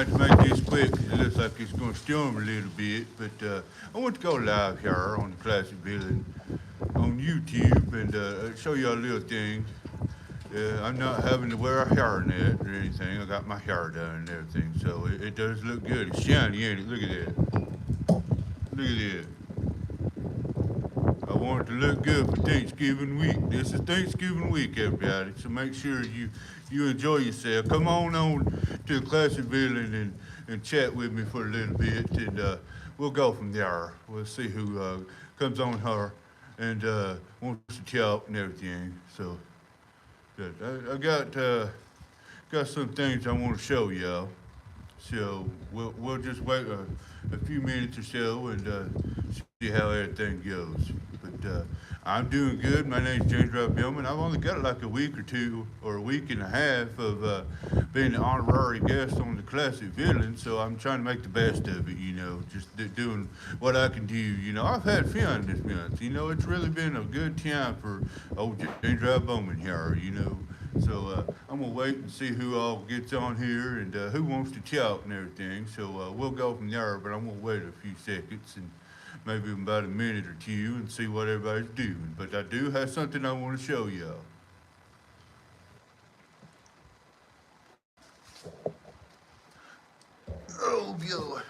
gonna have to make this quick 'cause it looks like it's gonna storm a little bit. But I want to go live here on the Classic Villain on YouTube and show you a little thing. I'm not having to wear a hairnet or anything. I got my hair done and everything, so it does look good. It's shiny, ain't it? Look at that. Look at that. I want it to look good for Thanksgiving week. This is Thanksgiving week, everybody. So make sure you enjoy yourself. Come on to the Classic Villain and chat with me for a little bit, and we'll go from there. We'll see who comes on her and wants to talk and everything. So I got some things I want to show y'all. So we'll just wait a few minutes or so and see how everything goes. But I'm doing good. My name's James Rob Billman. I've only got like a week or two or a week and a half of being an honorary guest on the Classic Villain, so I'm trying to make the best of it, just doing what I can do. I've had fun this month. It's really been a good time for old James Rob Bowman here. So I'm gonna wait and see who all gets on here and who wants to talk and everything. So we'll go from there, but I'm gonna wait a few seconds and maybe about a minute or two and see what everybody's doing. But I do have something I want to show y'all. Oh, boy.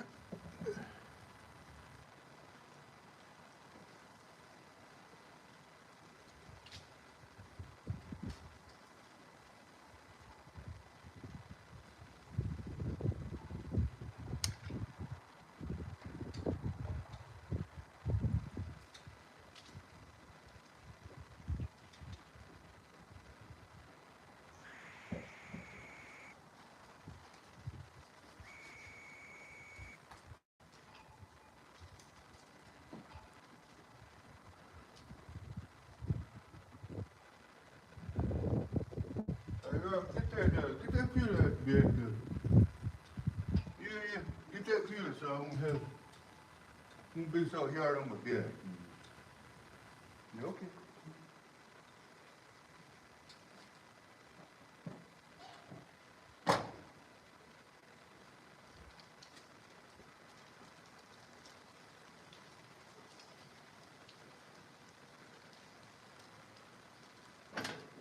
Get that pillow out the bed. Yeah. Get that pillow so I won't be so hard on my back. You okay?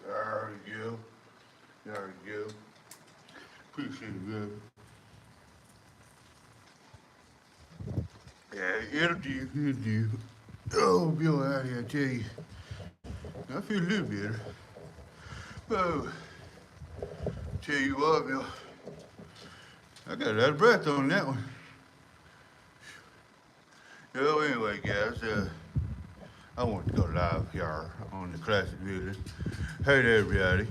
There we go. There we go. Appreciate it, man. Yeah, it'll do. Oh, Bill, out here, I tell you. I feel a little better. Oh, tell you what, Bill. I got a lot of breath on that one. Oh, anyway, guys, I want to go live here on the Classic Villain. Hey there, everybody.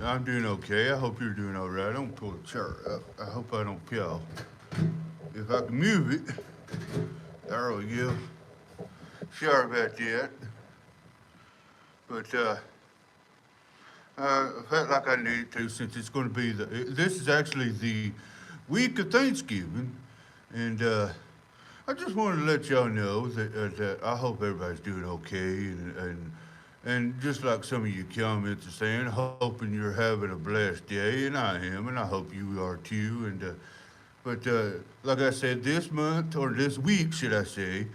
I'm doing okay. I hope you're doing all right. I'm gonna pull the chair up. I hope I don't peel. If I can move it, there we go. Sorry about that. But I felt like I needed to since it's going to be this is actually the week of Thanksgiving, and I just wanted to let y'all know that I hope everybody's doing okay, and just like some of your comments are saying, hoping you're having a blessed day, and I am, and I hope you are too. But like I said, this month or this week, should I say,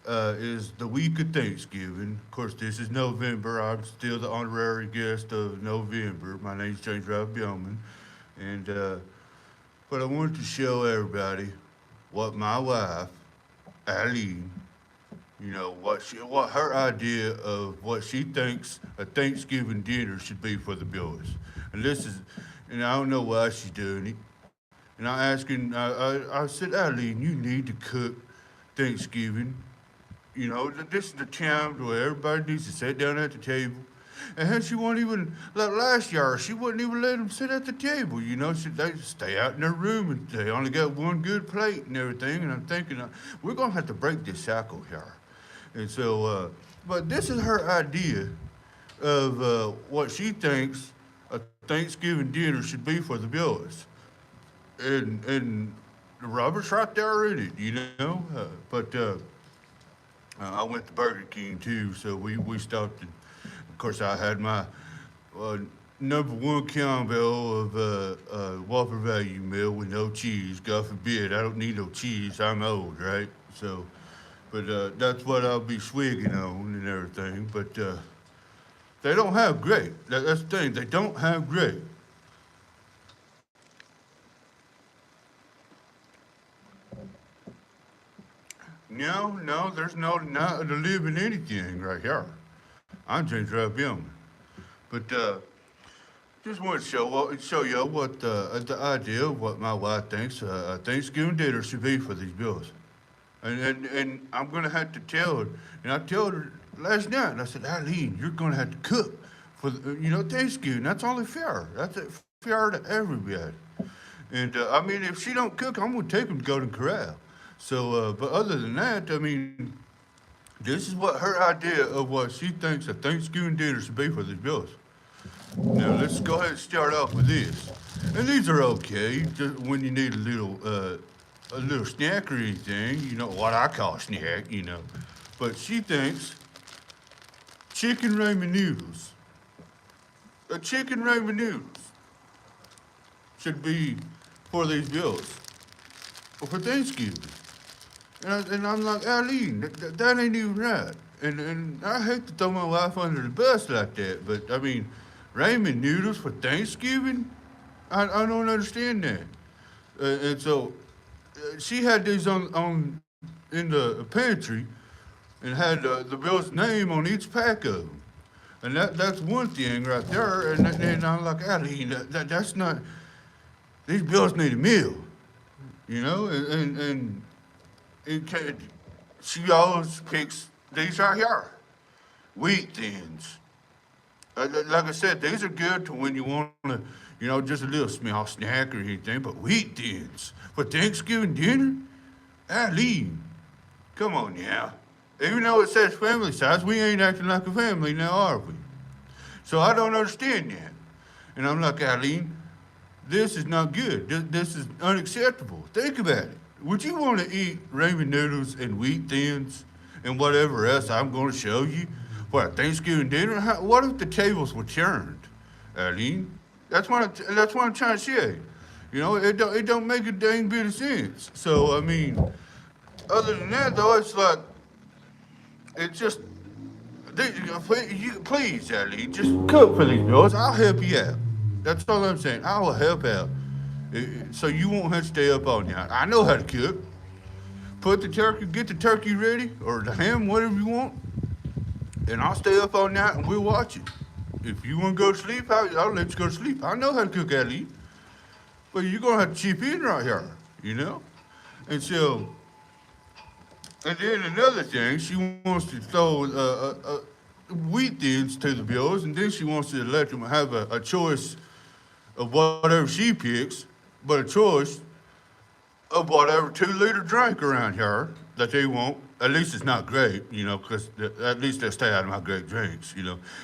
is the week of Thanksgiving. Of course, this is November. I'm still the honorary guest of November. My name's James Rob Billman, and but I wanted to show everybody what my wife, Allean, what her idea of what she thinks a Thanksgiving dinner should be for the boys. And I don't know why she's doing it. And I said, Allean, you need to cook Thanksgiving. This is the time where everybody needs to sit down at the table. And she won't even, like last year, she wouldn't even let them sit at the table. They stay out in their room and they only got one good plate and everything. And I'm thinking, we're going to have to break this cycle here. And so, but this is her idea of what she thinks a Thanksgiving dinner should be for the boys. And Robert's right there in it. But I went to Burger King too, so we stopped. And of course, I had my #1 combo of Whopper value meal with no cheese. God forbid, I don't need no cheese. I'm old, right? So, but that's what I'll be swigging on and everything. But they don't have great. That's the thing. They don't have great. No, no, there's not to live in anything right here. I'm James Rap Young. But just want to show you what the idea of what my wife thinks Thanksgiving dinner should be for these bills. And I'm gonna have to tell her. And I told her last night. And I said, Allean, you're gonna have to cook for Thanksgiving. That's only fair. That's fair to everybody. And I mean, if she don't cook, I'm gonna take them to Golden Corral. So, but other than that, I mean, this is what her idea of what she thinks a Thanksgiving dinner should be for these bills. Now let's go ahead and start off with this. And these are okay, just when you need a little snack or anything, what I call a snack. But she thinks chicken ramen noodles. A chicken ramen noodles should be for these bills for Thanksgiving. And I'm like, Allean, that ain't even right. And I hate to throw my wife under the bus like that, but I mean, ramen noodles for Thanksgiving? I don't understand that. And so she had these on in the pantry and had the Bill's name on each pack of them. And that's one thing right there. And I'm like, Allean, that's not, these Bills need a meal, and it can, she always picks these right here, wheat thins. Like I said, these are good to when you want to, just a little small snack or anything. But wheat thins for Thanksgiving dinner, Allean, come on now. Even though it says family size, we ain't acting like a family now, are we? So I don't understand that. And I'm like, Allean, this is not good. This is unacceptable. Think about it. Would you want to eat ramen noodles and wheat thins and whatever else I'm going to show you for a Thanksgiving dinner? What if the tables were turned, Allean? That's what I'm trying to say. It don't make a dang bit of sense. So I mean, other than that though, it's like it's just please, Allean, just cook for these meals. I'll help you out. That's all I'm saying. I will help out. So you won't have to stay up all night. I know how to cook. Get the turkey ready, or the ham, whatever you want, and I'll stay up all night and we'll watch it. If you want to go to sleep, I'll let you go to sleep. I know how to cook, Allean. But you're going to have to chip in right here. And so, and then another thing, she wants to throw wheat thins to the Bills, and then she wants to let them have a choice of whatever she picks, but a choice of whatever 2-liter drink around here that they want. At least it's not grape, because at least they stay out of my grape drinks,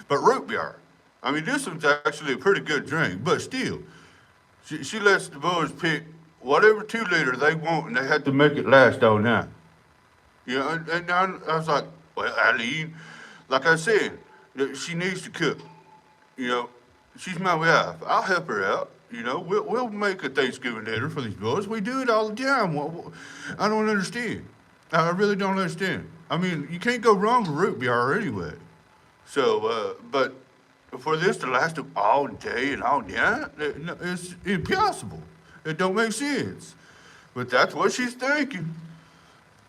But root beer. I mean, this one's actually a pretty good drink, but still, she lets the boys pick whatever 2-liter they want, and they have to make it last all night. And I was like, well, Allean, like I said, she needs to cook. She's my wife. I'll help her out. We'll make a Thanksgiving dinner for these boys. We do it all the time. I don't understand. I really don't understand. I mean, you can't go wrong with root beer anyway. So, but for this to last all day and all night, it's impossible. It don't make sense. But that's what she's thinking.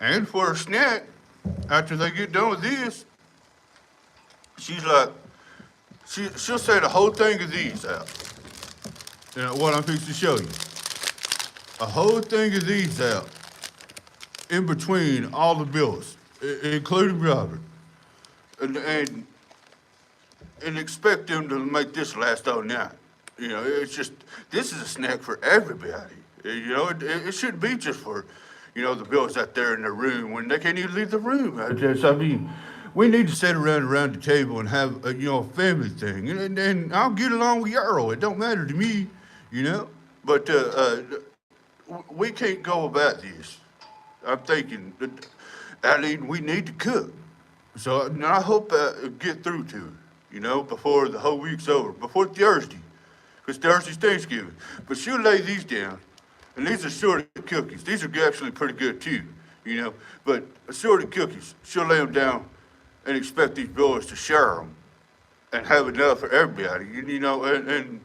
And for a snack, after they get done with this, she's like, she'll say the whole thing of these out. What I'm fixing to show you. A whole thing of these out in between all the bills, including Robert. And expect them to make this last all night. It's just, this is a snack for everybody. It shouldn't be just for, the bills out there in the room when they can't even leave the room. I mean, we need to sit around the table and have a family thing, and I'll get along with Yarrow. It don't matter to me, But we can't go about this. I'm thinking, Allean, we need to cook. So I hope I get through to her. before the whole week's over, before Thursday, because Thursday's Thanksgiving. But she'll lay these down, and these are assorted cookies. These are actually pretty good too, but assorted cookies. She'll lay them down and expect these boys to share them and have enough for everybody, and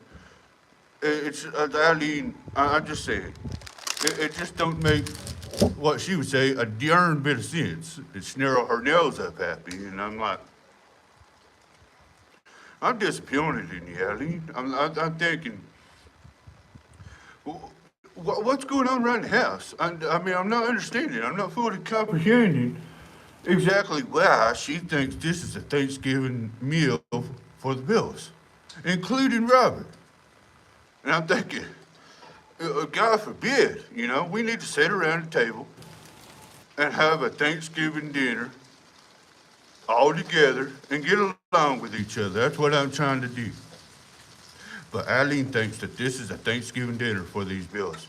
it's, Allean, I'm just saying, it just don't make what she would say a darn bit of sense. It snarl her nails up happy, and I'm like, I'm disappointed in you, Allean. I'm thinking, what's going on around the house? I mean, I'm not understanding. I'm not fully comprehending exactly why she thinks this is a Thanksgiving meal for the Bills, including Robert. And I'm thinking, God forbid, we need to sit around the table and have a Thanksgiving dinner all together and get along with each other. That's what I'm trying to do. But Allean thinks that this is a Thanksgiving dinner for these Bills.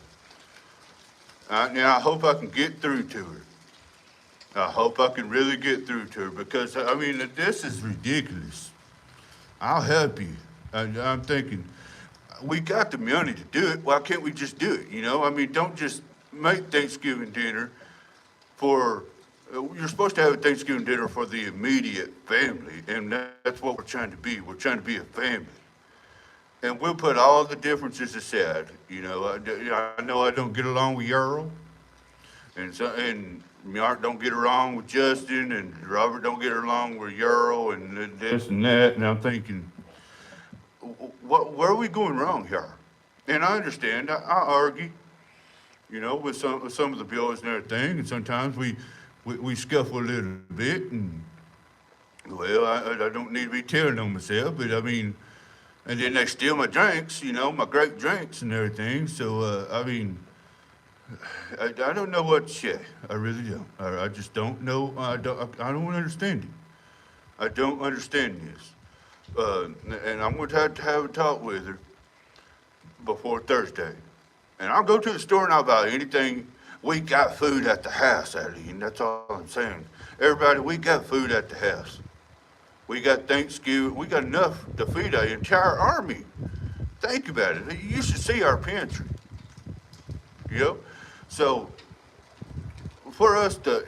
Now, I hope I can get through to her. I hope I can really get through to her because, I mean, this is ridiculous. I'll help you. I'm thinking, we got the money to do it. Why can't we just do it? I mean, don't just make Thanksgiving dinner for, you're supposed to have a Thanksgiving dinner for the immediate family, and that's what we're trying to be. We're trying to be a family. And we'll put all the differences aside. I know I don't get along with Earl, and Mart don't get along with Justin, and Robert don't get along with Earl, and this and that. And I'm thinking, where are we going wrong here? And I understand. I argue, with some of the boys and everything, and sometimes we scuffle a little bit, and well, I don't need to be telling on myself, but I mean, and then they steal my drinks, my great drinks and everything. So I mean, I don't know what to say. I really don't. I just don't know. I don't understand it. I don't understand this. And I'm going to have a talk with her before Thursday. And I'll go to the store and I'll buy anything. We got food at the house, Allean. That's all I'm saying. Everybody, we got food at the house. We got Thanksgiving. We got enough to feed our entire army. Think about it. You should see our pantry. So for us to,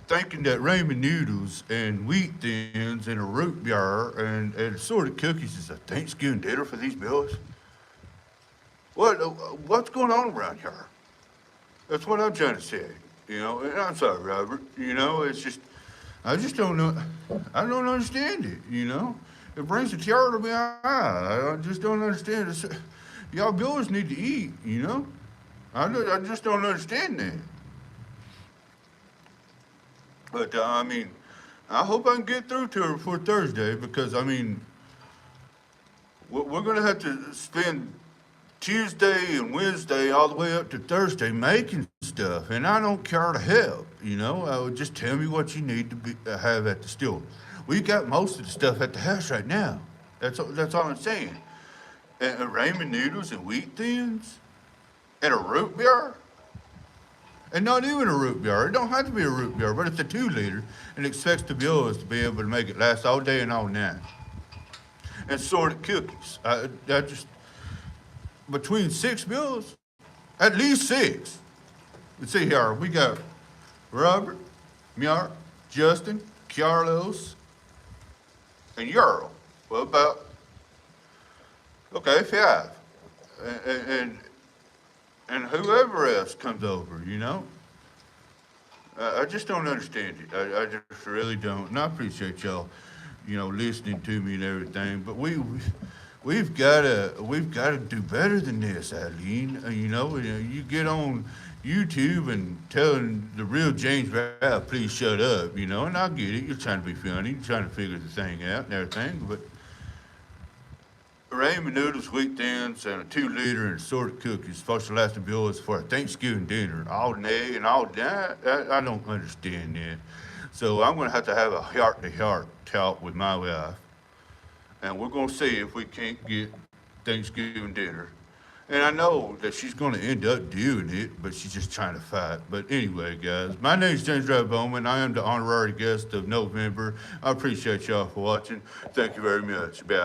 thinking that ramen noodles and wheat thins and a root beer and assorted cookies is a Thanksgiving dinner for these boys? What's going on around here? That's what I'm trying to say. And I'm sorry, Robert. It's just, I just don't know. I don't understand it. It brings a tear to my eye. I just don't understand it. Y'all boys need to eat. I just don't understand that. But I mean, I hope I can get through to her before Thursday because I mean, we're gonna have to spend Tuesday and Wednesday all the way up to Thursday making stuff, and I don't care to help. I would just tell me what you need to have at the store. We got most of the stuff at the house right now. That's all I'm saying. And ramen noodles and wheat thins, and a root beer. And not even a root beer. It don't have to be a root beer, but it's a 2-liter and expects the boys to be able to make it last all day and all night. And sorted cookies. I just, between 6 bills, at least 6. Let's see here, we got Robert, Mart, Justin, Carlos, and Earl. Well, about, okay, 5. And whoever else comes over, I just don't understand it. I just really don't. And I appreciate y'all, listening to me and everything. But we've got to do better than this, Allean. You get on YouTube and telling the real James Ralph, please shut up, and I get it. You're trying to be funny, you're trying to figure the thing out and everything, but ramen noodles, wheat thins, and a 2-liter and assorted cookies supposed to last the bills for a Thanksgiving dinner all day and all that. I don't understand that. So I'm going to have a heart-to-heart talk with my wife, and we're going to see if we can't get Thanksgiving dinner And I know that she's going to end up doing it, but she's just trying to fight. But anyway, guys, my name's James Ray Bowman. I am the honorary guest of November. I appreciate y'all for watching. Thank you very much. Bye.